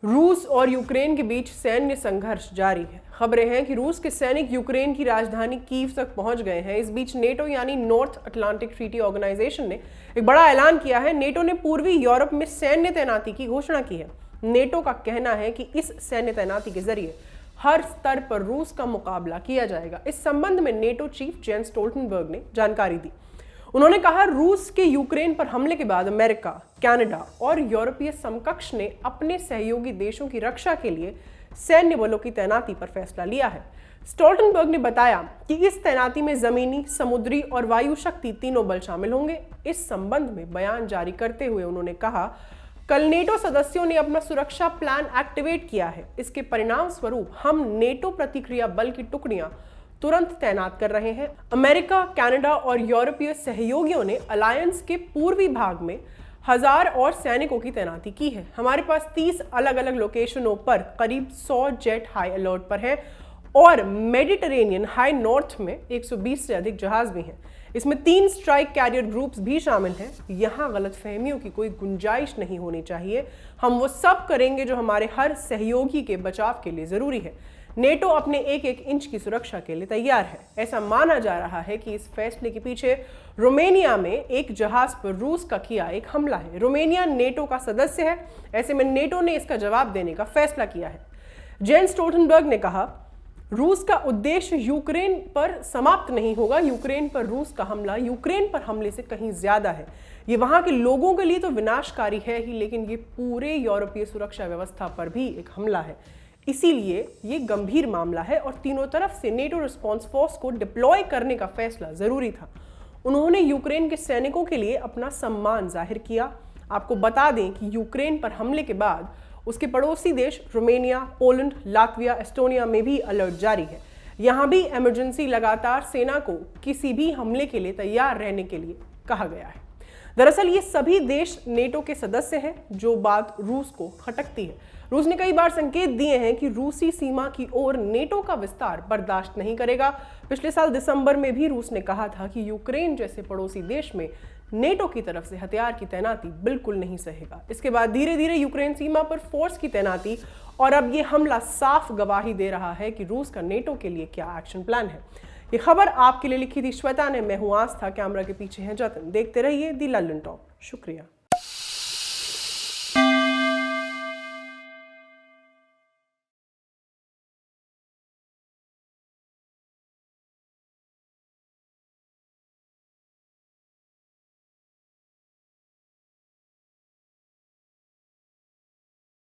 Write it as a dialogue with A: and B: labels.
A: रूस और यूक्रेन के बीच सैन्य संघर्ष जारी है। खबरें हैं कि रूस के सैनिक यूक्रेन की राजधानी कीव तक पहुंच गए हैं। इस बीच नेटो यानी नॉर्थ अटलांटिक ट्रीटी ऑर्गेनाइजेशन ने एक बड़ा ऐलान किया है। नेटो ने पूर्वी यूरोप में सैन्य तैनाती की घोषणा की है। नेटो का कहना है कि इस सैन्य तैनाती के जरिए हर स्तर पर रूस का मुकाबला किया जाएगा। इस संबंध में नेटो चीफ जेंस स्टोल्टनबर्ग ने जानकारी दी। उन्होंने कहा, रूस के यूक्रेन पर हमले के बाद अमेरिका, कनाडा और यूरोपीय समकक्ष ने अपने सहयोगी देशों की रक्षा के लिए सैन्य बलों की तैनाती पर फैसला लिया है। स्टोल्टनबर्ग ने बताया कि इस तैनाती में जमीनी, समुद्री और वायु शक्ति तीनों बल शामिल होंगे। इस संबंध में बयान जारी करते हुए उन्होंने कहा, कल नेटो सदस्यों ने अपना सुरक्षा प्लान एक्टिवेट किया है। इसके परिणाम स्वरूप हम नेटो प्रतिक्रिया बल की टुकड़ियां तुरंत तैनात कर रहे हैं। अमेरिका, कनाडा और यूरोपीय सहयोगियों ने अलायंस के पूर्वी भाग में 1000 और सैनिकों की तैनाती की है। हमारे पास 30 अलग अलग लोकेशनों पर करीब 100 जेट हाई अलर्ट पर हैं और मेडिटेरेनियन हाई नॉर्थ में 120 से अधिक जहाज भी हैं। इसमें 3 स्ट्राइक कैरियर ग्रुप्स भी शामिल हैं। यहाँ गलतफहमियों की कोई गुंजाइश नहीं होनी चाहिए। हम वो सब करेंगे जो हमारे हर सहयोगी के बचाव के लिए जरूरी है। नेटो अपने एक एक इंच की सुरक्षा के लिए तैयार है। ऐसा माना जा रहा है कि इस फैसले के पीछे रोमानिया में एक जहाज पर रूस का किया एक हमला है। रोमानिया नेटो का सदस्य है। ऐसे में नेटो ने इसका जवाब देने का फैसला किया है। जेंस स्टोल्टनबर्ग ने कहा, रूस का उद्देश्य यूक्रेन पर समाप्त नहीं होगा। यूक्रेन पर रूस का हमला यूक्रेन पर हमले से कहीं ज्यादा है। ये वहां के लोगों के लिए तो विनाशकारी है ही, लेकिन ये पूरे यूरोपीय सुरक्षा व्यवस्था पर भी एक हमला है। इसीलिए ये गंभीर मामला है और तीनों तरफ से नेटो रिस्पांस फोर्स को डिप्लॉय करने का फैसला जरूरी था। उन्होंने यूक्रेन के सैनिकों के लिए अपना सम्मान जाहिर किया। आपको बता दें कि यूक्रेन पर हमले के बाद उसके पड़ोसी देश रोमानिया, पोलैंड, लातविया, एस्टोनिया में भी अलर्ट जारी है। यहाँ भी इमरजेंसी लगातार सेना को किसी भी हमले के लिए तैयार रहने के लिए कहा गया है। दरअसल ये सभी देश नेटो के सदस्य हैं, जो बात रूस को खटकती है। रूस ने कई बार संकेत दिए हैं कि रूसी सीमा की ओर नेटो का विस्तार बर्दाश्त नहीं करेगा। पिछले साल दिसंबर में भी रूस ने कहा था कि यूक्रेन जैसे पड़ोसी देश में नेटो की तरफ से हथियार की तैनाती बिल्कुल नहीं सहेगा। इसके बाद धीरे धीरे यूक्रेन सीमा पर फोर्स की तैनाती और अब ये हमला साफ गवाही दे रहा है कि रूस का नेटो के लिए क्या एक्शन प्लान है। ये खबर आपके लिए लिखी थी श्वेता ने। मैं हूं आस्था, कैमरा के पीछे है जतन। देखते रहिए दी लल्लन टॉप। शुक्रिया।